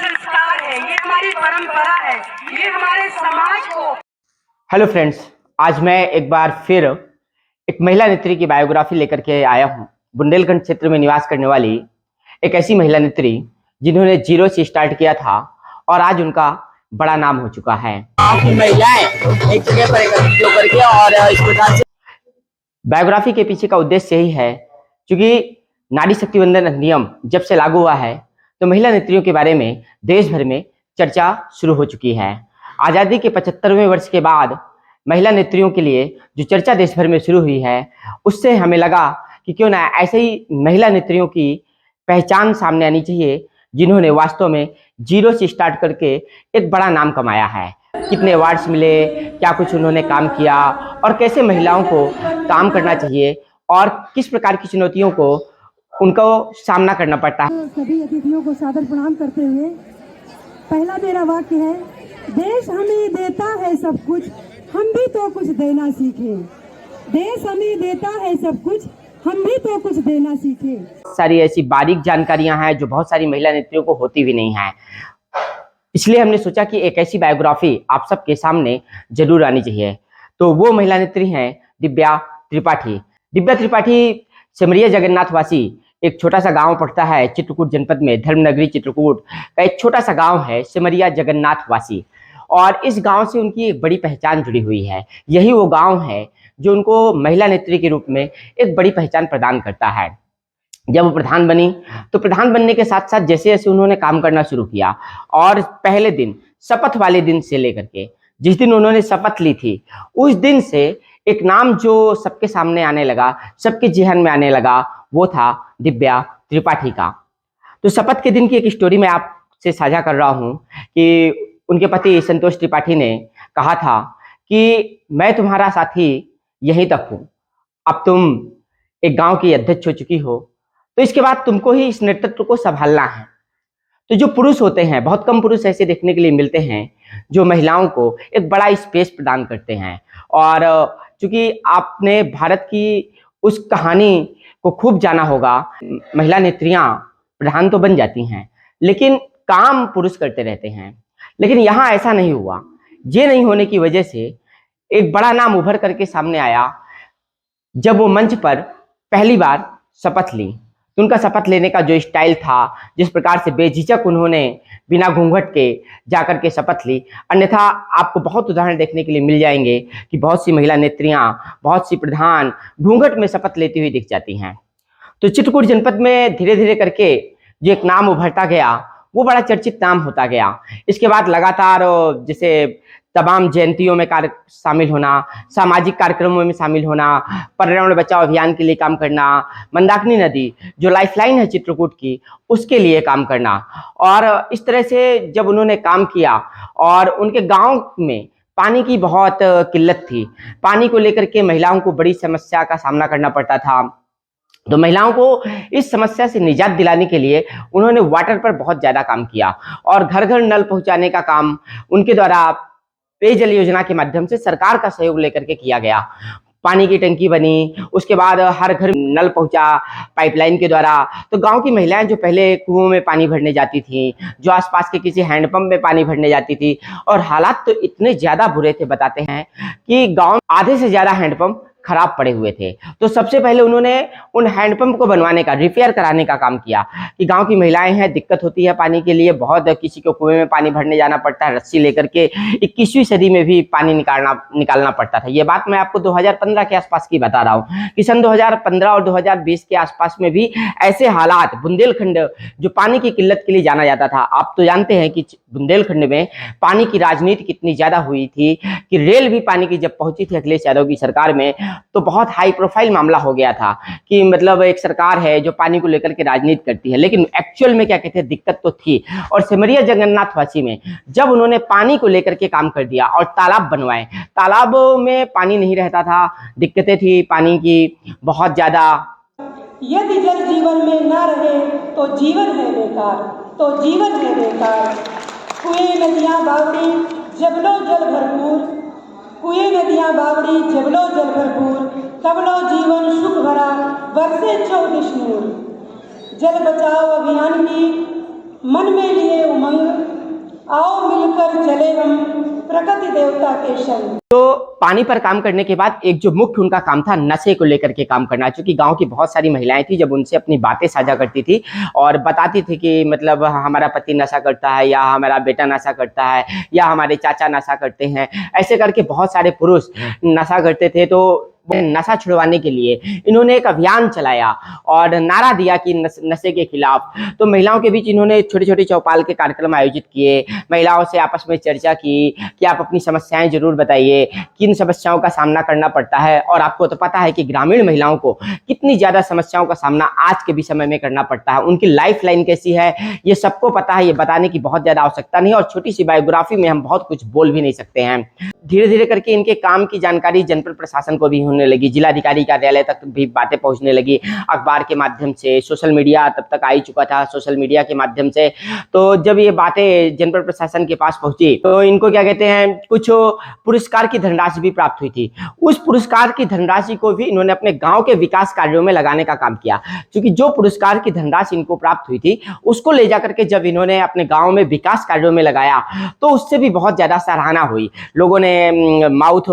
संस्कार है, ये हमारी परंपरा है, ये हमारे समाज को। हेलो फ्रेंड्स, आज मैं एक बार फिर एक महिला नेत्री की बायोग्राफी लेकर के आया हूँ। बुंदेलखंड क्षेत्र में निवास करने वाली एक ऐसी महिला नेत्री जिन्होंने जीरो से स्टार्ट किया था और आज उनका बड़ा नाम हो चुका है। महिलाएं एक जगह पर एकत्रित होकर के और इस प्रकार से बायोग्राफी के पीछे का उद्देश्य यही है, क्योंकि नारी शक्ति वंदन अधिनियम जब से लागू हुआ है तो महिला नेत्रियों के बारे में देश भर में चर्चा शुरू हो चुकी है। आज़ादी के 75वें वर्ष के बाद महिला नेत्रियों के लिए जो चर्चा देश भर में शुरू हुई है, उससे हमें लगा कि क्यों ना ऐसे ही महिला नेत्रियों की पहचान सामने आनी चाहिए, जिन्होंने वास्तव में जीरो से स्टार्ट करके एक बड़ा नाम कमाया है। कितने अवार्ड्स मिले, क्या कुछ उन्होंने काम किया और कैसे महिलाओं को काम करना चाहिए और किस प्रकार की चुनौतियों को उनको सामना करना पड़ता है। सभी अतिथियों को सादर प्रणाम करते हुए पहला मेरा वाक्य है, देश हमें देता है सब कुछ, हम भी तो कुछ देना सीखें। देश हमें देता है सब कुछ, हम भी तो कुछ देना सीखें। सारी ऐसी बारीक जानकारियां हैं जो बहुत सारी महिला नेत्रियों को होती भी नहीं है। इसलिए हमने सोचा कि एक ऐसी बायोग्राफी आप सबके सामने जरूर आनी चाहिए। तो वो महिला नेत्री हैं दिव्या त्रिपाठी। दिव्या त्रिपाठी सिमरिया जगन्नाथवासी एक छोटा सा गांव पड़ता है चित्रकूट जनपद में, धर्मनगरी चित्रकूट का एक छोटा सा गांव है सिमरिया जगन्नाथवासी। और इस गांव से उनकी एक बड़ी पहचान जुड़ी हुई है। यही वो गांव है जो उनको महिला नेत्री के रूप में एक बड़ी पहचान प्रदान करता है। जब वो प्रधान बनी तो प्रधान बनने के साथ साथ जैसे जैसे उन्होंने काम करना शुरू किया और पहले दिन शपथ वाले दिन से लेकर के जिस दिन उन्होंने शपथ ली थी, उस दिन से एक नाम जो सबके सामने आने लगा, सबके जेहन में आने लगा, वो था दिव्या त्रिपाठी का। तो शपथ के दिन की एक स्टोरी मैं आपसे साझा कर रहा हूँ कि उनके पति संतोष त्रिपाठी ने कहा था कि मैं तुम्हारा साथी यहीं तक हूँ, अब तुम एक गांव की अध्यक्ष हो चुकी हो, तो इसके बाद तुमको ही इस नेतृत्व को संभालना है। तो जो पुरुष होते हैं, बहुत कम पुरुष ऐसे देखने के लिए मिलते हैं जो महिलाओं को एक बड़ा स्पेस प्रदान करते हैं। और चूंकि आपने भारत की उस कहानी को खूब जाना होगा, महिला नेत्रियां प्रधान तो बन जाती हैं लेकिन काम पुरुष करते रहते हैं। लेकिन यहाँ ऐसा नहीं हुआ। ये नहीं होने की वजह से एक बड़ा नाम उभर करके सामने आया जब वो मंच पर पहली बार शपथ ली। तो उनका शपथ लेने का जो स्टाइल था, जिस प्रकार से बेझिझक उन्होंने बिना घूंघट के जाकर के शपथ ली, अन्यथा आपको बहुत उदाहरण देखने के लिए मिल जाएंगे कि बहुत सी महिला नेत्रियां, बहुत सी प्रधान घूंघट में शपथ लेती हुई दिख जाती हैं। तो चित्रकूट जनपद में धीरे धीरे करके जो एक नाम उभरता गया, वो बड़ा चर्चित नाम होता गया। इसके बाद लगातार जैसे तमाम जयंतियों में शामिल होना, सामाजिक कार्यक्रमों में शामिल होना, पर्यावरण बचाओ अभियान के लिए काम करना, मंदाकिनी नदी जो लाइफलाइन है चित्रकूट की, उसके लिए काम करना। और इस तरह से जब उन्होंने काम किया और उनके गांव में पानी की बहुत किल्लत थी, पानी को लेकर के महिलाओं को बड़ी समस्या का सामना करना पड़ता था। तो महिलाओं को इस समस्या से निजात दिलाने के लिए उन्होंने वाटर पर बहुत ज्यादा काम किया और घर घर नल पहुंचाने का काम उनके द्वारा पेयजल योजना के माध्यम से सरकार का सहयोग लेकर के किया गया। पानी की टंकी बनी, उसके बाद हर घर नल पहुंचा पाइपलाइन के द्वारा। तो गांव की महिलाएं जो पहले कुओं में पानी भरने जाती थी, जो आसपास के किसी हैंडपंप में पानी भरने जाती थी, और हालात तो इतने ज्यादा बुरे थे, बताते हैं कि गांव आधे से ज्यादा हैंडपंप खराब पड़े हुए थे। तो सबसे पहले उन्होंने उन हैंडपंप को बनवाने का, रिपेयर कराने का काम किया कि गांव की महिलाएं हैं, दिक्कत होती है पानी के लिए, बहुत किसी को कुएं में पानी भरने जाना पड़ता है, रस्सी लेकर के 21वीं सदी में भी पानी निकालना पड़ता था। ये बात मैं आपको 2015 के आसपास की बता रहा हूँ कि सन 2015 और 2020 के आसपास में भी ऐसे हालात, बुंदेलखंड जो पानी की किल्लत के लिए जाना जाता था, आप तो जानते हैं कि बुंदेलखंड में पानी की राजनीति कितनी ज्यादा हुई थी कि रेल भी पानी की जब पहुंची थी अखिलेश यादव की सरकार में, तो बहुत हाई प्रोफाइल मामला हो गया था कि मतलब एक सरकार है जो पानी को लेकर के राजनीति करती है। लेकिन एक्चुअल में क्या कहते हैं, दिक्कत तो थी। और सिमरिया जगन्नाथवासी में जब उन्होंने पानी को लेकर के काम कर दिया और तालाब बनवाए, तालाब में पानी नहीं रहता था, दिक्कतें थी पानी की बहुत ज्यादा। यदि जल जीवन में न रहे तो जीवन है बेकार, तो जीवन है बेकार। कुएं नदियां बावड़ी जबलो जल भरपूर, कुएं नदियां बावड़ी जबलो जल भरपूर, तबलो जीवन सुख भरा बरसे 24 नूर। जल बचाओ अभियान की मन में लिए उमंग, आओ मिलकर चले हम प्रकृति देवता के संग। तो पानी पर काम करने के बाद एक जो मुख्य उनका काम था नशे को लेकर के काम करना, क्योंकि गांव की बहुत सारी महिलाएं थी, जब उनसे अपनी बातें साझा करती थी और बताती थी कि मतलब हमारा पति नशा करता है या हमारा बेटा नशा करता है या हमारे चाचा नशा करते हैं, ऐसे करके बहुत सारे पुरुष नशा करते थे। तो नशा छुड़वाने के लिए इन्होंने एक अभियान चलाया और नारा दिया कि नशे के खिलाफ। तो महिलाओं के बीच इन्होंने छोटे छोटे चौपाल के कार्यक्रम आयोजित किए, महिलाओं से आपस में चर्चा की कि आप अपनी समस्याएं जरूर बताइए, किन समस्याओं का सामना करना पड़ता है। और आपको तो पता है कि ग्रामीण महिलाओं को कितनी ज्यादा समस्याओं का सामना आज के भी समय में करना पड़ता है, उनकी लाइफ लाइन कैसी है ये सबको पता है, ये बताने की बहुत ज्यादा आवश्यकता नहीं है। और छोटी सी बायोग्राफी में हम बहुत कुछ बोल भी नहीं सकते हैं। धीरे धीरे करके इनके काम की जानकारी जनपद प्रशासन को भी होने लगी, जिलाधिकारी कार्यालय तक भी बातें पहुंचने लगी, अखबार के माध्यम से, सोशल मीडिया तब तक आ ही चुका था, सोशल मीडिया के माध्यम से। तो जब ये बातें जनपद प्रशासन के पास पहुंची तो इनको क्या कहते हैं, कुछ पुरस्कार की धनराशि भी प्राप्त हुई थी। उस पुरस्कार की धनराशि को भी इन्होंने अपने गांव के विकास कार्यों में लगाने का काम किया, क्योंकि जो पुरस्कार की धनराशि इनको प्राप्त हुई थी उसको ले जाकर के जब इन्होंने अपने गांव में विकास कार्यों में लगाया तो उससे भी बहुत ज्यादा सराहना हुई। लोगों ने माउथ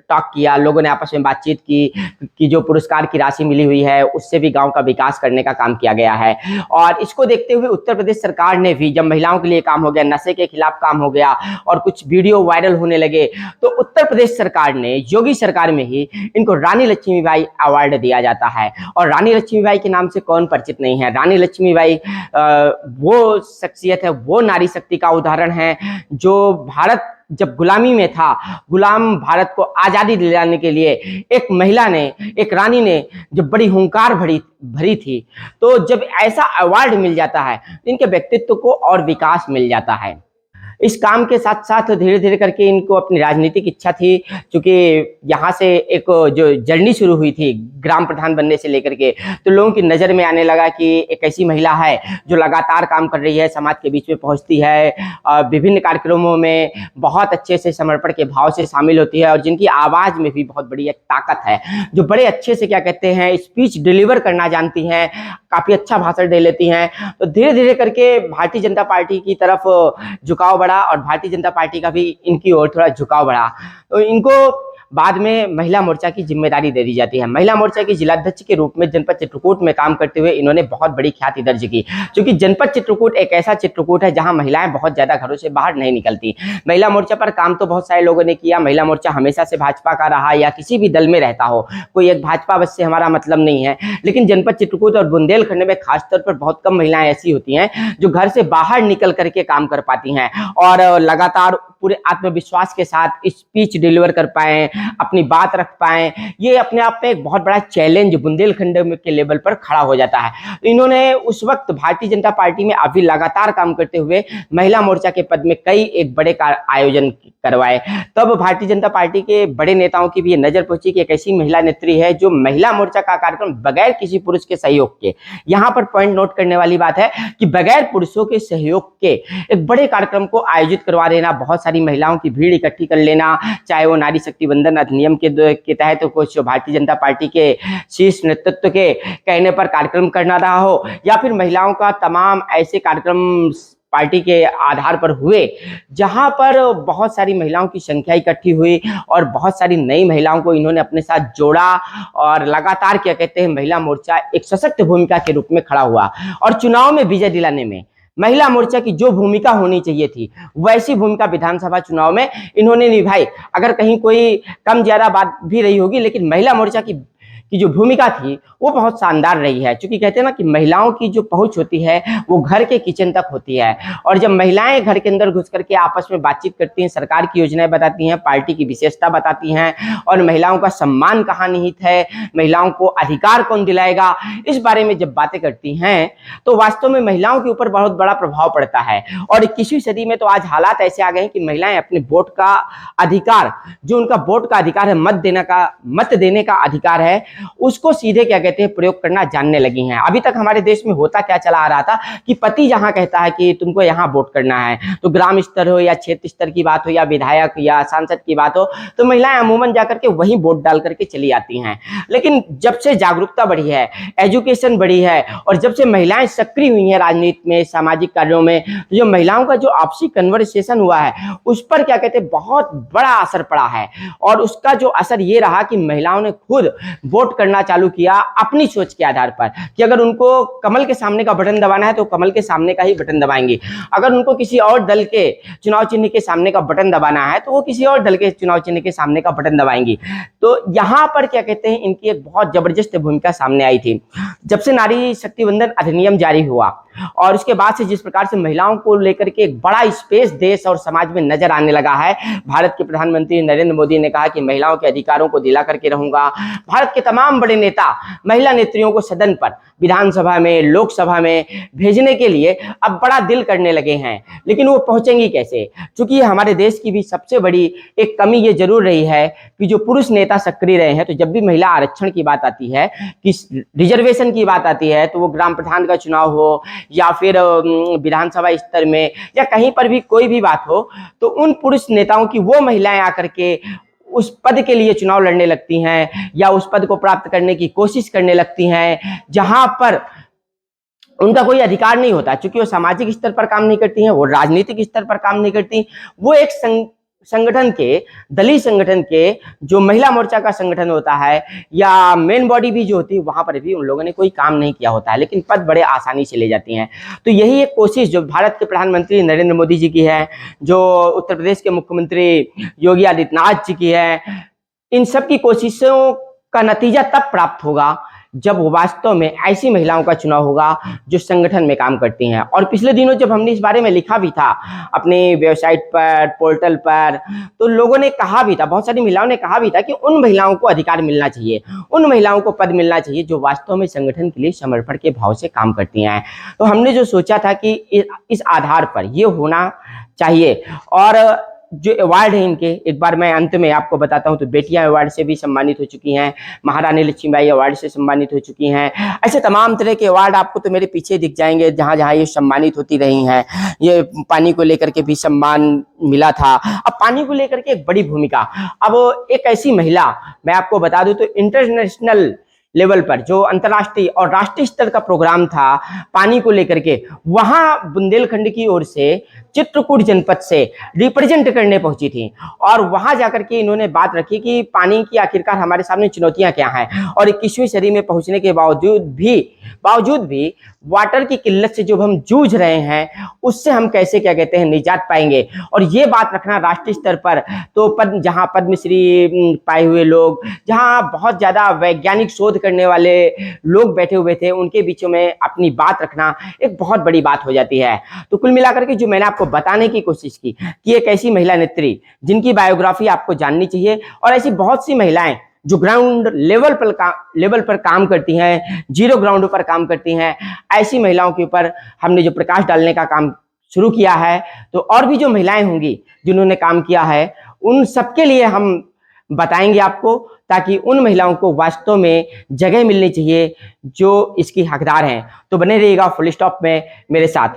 टॉक किया, लोगों ने आपस में बातचीत की कि जो पुरस्कार की राशि मिली हुई है उससे भी गांव का विकास करने का काम किया गया है। और इसको देखते हुए उत्तर प्रदेश सरकार ने भी, जब महिलाओं के लिए काम हो गया, नशे के खिलाफ काम हो गया और कुछ वीडियो वायरल होने लगे, तो उत्तर प्रदेश सरकार ने, योगी सरकार में ही इनको रानी लक्ष्मीबाई अवार्ड दिया जाता है। और रानी लक्ष्मीबाई के नाम से कौन परिचित नहीं है। रानी लक्ष्मीबाई वो शख्सियत है, वो नारी शक्ति का उदाहरण है जो भारत जब गुलामी में था, गुलाम भारत को आजादी दिलाने के लिए एक महिला ने, एक रानी ने जब बड़ी हुंकार भरी थी, तो जब ऐसा अवार्ड मिल जाता है इनके व्यक्तित्व को और विकास मिल जाता है। इस काम के साथ साथ धीरे धीरे करके इनको अपनी राजनीतिक इच्छा थी, क्योंकि यहाँ से एक जो जर्नी शुरू हुई थी ग्राम प्रधान बनने से लेकर के, तो लोगों की नज़र में आने लगा कि एक ऐसी महिला है जो लगातार काम कर रही है, समाज के बीच में पहुँचती है, विभिन्न कार्यक्रमों में बहुत अच्छे से समर्पण के भाव से शामिल होती है और जिनकी आवाज़ में भी बहुत बड़ी एक ताकत है, जो बड़े अच्छे से क्या कहते हैं स्पीच डिलीवर करना जानती हैं, काफ़ी अच्छा भाषण दे लेती हैं। तो धीरे धीरे करके भारतीय जनता पार्टी की तरफ झुकाव बढ़ा और भारतीय जनता पार्टी का भी इनकी ओर थोड़ा झुकाव बढ़ा। तो इनको बाद में महिला मोर्चा की जिम्मेदारी दे दी जाती है। महिला मोर्चा की जिलाध्यक्ष के रूप में जनपद चित्रकूट में काम करते हुए इन्होंने बहुत बड़ी ख्याति दर्ज की, क्योंकि जनपद चित्रकूट एक ऐसा चित्रकूट है जहां महिलाएं बहुत ज्यादा घरों से बाहर नहीं निकलती। महिला मोर्चा पर काम तो बहुत सारे लोगों ने किया, महिला मोर्चा हमेशा से भाजपा का रहा या किसी भी दल में रहता हो, कोई एक भाजपा बस से हमारा मतलब नहीं है, लेकिन जनपद चित्रकूट और बुंदेलखंड में खासतौर पर बहुत कम महिलाएं ऐसी होती हैं जो घर से बाहर निकल करके काम कर पाती हैं और लगातार पूरे आत्मविश्वास के साथ स्पीच डिलीवर कर पाएं, अपनी बात रख पाएं। ये अपने आप में एक बहुत बड़ा चैलेंज बुंदेलखंड के लेवल पर खड़ा हो जाता है। तो इन्होंने उस वक्त भारतीय जनता पार्टी में अभी लगातार काम करते हुए महिला मोर्चा के पद में कई एक बड़े आयोजन करवाए। तब भारतीय जनता पार्टी के बड़े नेताओं की भी ये नजर पहुंची कि एक ऐसी महिला नेत्री है जो महिला मोर्चा का कार्यक्रम बगैर किसी पुरुष के सहयोग के, यहाँ पर पॉइंट नोट करने वाली बात है कि बगैर पुरुषों के सहयोग के एक बड़े कार्यक्रम को आयोजित करवा देना, बहुत सारी महिलाओं की भीड़ इकट्ठी कर लेना, चाहे वो नारी शक्ति वंदन अधिनियम के तहत तो कुछ भारतीय जनता पार्टी के शीर्ष नेतृत्व के कहने पर कार्यक्रम करना रहा हो, या फिर महिलाओं का तमाम ऐसे कार्यक्रम पार्टी के आधार पर हुए जहां पर बहुत सारी महिलाओं की संख्या इकट्ठी हुई और बहुत सारी नई महिलाओं को इन्होंने अपने साथ जोड़ा और लगातार क्या कहते हैं महिला मोर्चा एक सशक्त भूमिका के रूप में खड़ा हुआ और चुनाव में विजय दिलाने में महिला मोर्चा की जो भूमिका होनी चाहिए थी वैसी भूमिका विधानसभा चुनाव में इन्होंने निभाई। अगर कहीं कोई कम ज्यादा बात भी रही होगी, लेकिन महिला मोर्चा की जो भूमिका थी वो बहुत शानदार रही है, क्योंकि कहते हैं ना कि महिलाओं की जो पहुंच होती है वो घर के किचन तक होती है, और जब महिलाएं घर के अंदर घुस करके आपस में बातचीत करती हैं, सरकार की योजनाएं बताती हैं, पार्टी की विशेषता बताती हैं और महिलाओं का सम्मान कहाँ निहित है, महिलाओं को अधिकार कौन दिलाएगा, इस बारे में जब बातें करती हैं तो वास्तव में महिलाओं के ऊपर बहुत बड़ा प्रभाव पड़ता है। और 21वीं सदी में तो आज हालात ऐसे आ गए हैं कि महिलाएं अपने वोट का अधिकार, जो उनका वोट का अधिकार है, मत देने का अधिकार है, उसको सीधे क्या कहते हैं प्रयोग करना जानने लगी हैं। अभी तक हमारे देश में होता क्या चला आ रहा था कि पति जहां कहता है कि तुमको यहाँ वोट करना है, तो ग्राम स्तर हो या क्षेत्र स्तर की बात हो या विधायक या सांसद की बात हो, तो महिलाएं अमूमन जाकर के वहीं वोट डाल करके चली आती हैं। लेकिन जब से जागरूकता बढ़ी है, एजुकेशन बढ़ी है और जब से महिलाएं सक्रिय हुई हैं राजनीति में, सामाजिक कार्यों में, तो जो महिलाओं का जो आपसी कन्वर्सेशन हुआ है उस पर क्या कहते हैं बहुत बड़ा असर पड़ा है। और उसका जो असर ये रहा कि महिलाओं ने खुद वोट करना चालू किया अपनी सोच के आधार पर कि अगर उनको कमल के सामने का बटन दबाना है तो कमल के सामने का ही बटन दबाएंगे, अगर उनको किसी और दल के चुनाव चिन्ह के सामने का बटन दबाना है तो वो किसी और दल के चुनाव चिन्ह के सामने का बटन दबाएंगी। तो यहाँ पर क्या कहते हैं इनकी एक बहुत जबरदस्त भूमिका सामने आई थी। जब से नारी शक्ति वंदन अधिनियम जारी हुआ और उसके बाद से जिस प्रकार से महिलाओं को लेकर के एक बड़ा स्पेस देश और समाज में नजर आने लगा है, भारत के प्रधानमंत्री नरेंद्र मोदी ने कहा कि महिलाओं के अधिकारों को दिला करके रहूंगा। भारत के तमाम बड़े नेता महिला नेत्रियों को सदन पर, विधानसभा में, लोकसभा में भेजने के लिए अब बड़ा दिल करने लगे हैं, लेकिन वो पहुंचेंगी कैसे? क्योंकि हमारे देश की भी सबसे बड़ी एक कमी ये जरूर रही है कि जो पुरुष नेता सक्रिय रहे हैं, तो जब भी महिला आरक्षण की बात आती है, कि रिजर्वेशन की बात आती है, तो वो ग्राम प्रधान का चुनाव हो या फिर विधानसभा स्तर में या कहीं पर भी कोई भी बात हो, तो उन पुरुष नेताओं की वो महिलाएं आकर के उस पद के लिए चुनाव लड़ने लगती हैं या उस पद को प्राप्त करने की कोशिश करने लगती हैं जहां पर उनका कोई अधिकार नहीं होता। चूंकि वो सामाजिक स्तर पर काम नहीं करती हैं, वो राजनीतिक स्तर पर काम नहीं करती, वो एक संगठन के, दलीय संगठन के जो महिला मोर्चा का संगठन होता है या मेन बॉडी भी जो होती है वहां पर भी उन लोगों ने कोई काम नहीं किया होता है, लेकिन पद बड़े आसानी से ले जाती हैं। तो यही एक कोशिश जो भारत के प्रधानमंत्री नरेंद्र मोदी जी की है, जो उत्तर प्रदेश के मुख्यमंत्री योगी आदित्यनाथ जी की है, इन सब की कोशिशों का नतीजा तब प्राप्त होगा जब वास्तव में ऐसी महिलाओं का चुनाव होगा जो संगठन में काम करती हैं। और पिछले दिनों जब हमने इस बारे में लिखा भी था अपनी वेबसाइट पर, पोर्टल पर, तो लोगों ने कहा भी था, बहुत सारी महिलाओं ने कहा भी था कि उन महिलाओं को अधिकार मिलना चाहिए, उन महिलाओं को पद मिलना चाहिए जो वास्तव में संगठन के लिए समर्पण के भाव से काम करती हैं। तो हमने जो सोचा था कि इस आधार पर ये होना चाहिए। और जो अवार्ड है इनके, एक बार मैं अंत में आपको बताता हूं, तो बेटियां अवार्ड से भी सम्मानित हो चुकी हैं, महारानी लक्ष्मीबाई अवार्ड से सम्मानित हो चुकी हैं। ऐसे तमाम तरह के अवार्ड आपको तो मेरे पीछे दिख जाएंगे जहां जहां ये सम्मानित होती रही हैं। ये पानी को लेकर के भी सम्मान मिला था। अब पानी को लेकर के एक बड़ी भूमिका, अब एक ऐसी महिला मैं आपको बता दूं तो इंटरनेशनल लेवल पर जो अंतर्राष्ट्रीय और राष्ट्रीय स्तर का प्रोग्राम था पानी को लेकर के, वहां बुंदेलखंड की ओर से चित्रकूट जनपद से रिप्रेजेंट करने पहुंची थी और वहां जाकर के इन्होंने बात रखी कि पानी की आखिरकार हमारे सामने चुनौतियां क्या हैं और 21वीं सदी में पहुंचने के बावजूद भी वाटर की किल्लत से जो हम जूझ रहे हैं उससे हम कैसे क्या कहते हैं निजात पाएंगे। और ये बात रखना राष्ट्रीय स्तर पर, तो जहां पद्मश्री पाए हुए लोग, जहां बहुत ज्यादा वैज्ञानिक शोध करने वाले लोग बैठे हुए थे, उनके बीचों में अपनी बात रखना एक बहुत बड़ी बात हो जाती है। तो कुल मिलाकर के जो मैंने आपको बताने की कोशिश की कि एक ऐसी महिला नेत्री जिनकी बायोग्राफी आपको जाननी चाहिए, और ऐसी बहुत सी महिलाएं जो ग्राउंड लेवल पर काम करती हैं, जीरो ग्राउंड पर काम करती हैं, ऐसी महिलाओं के ऊपर हमने जो प्रकाश डालने का काम शुरू किया है। तो और भी जो महिलाएं होंगी जिन्होंने काम किया है, उन सबके लिए हम बताएंगे आपको, ताकि उन महिलाओं को वास्तव में जगह मिलनी चाहिए जो इसकी हकदार हैं। तो बने रहिएगा फुल स्टॉप में मेरे साथ।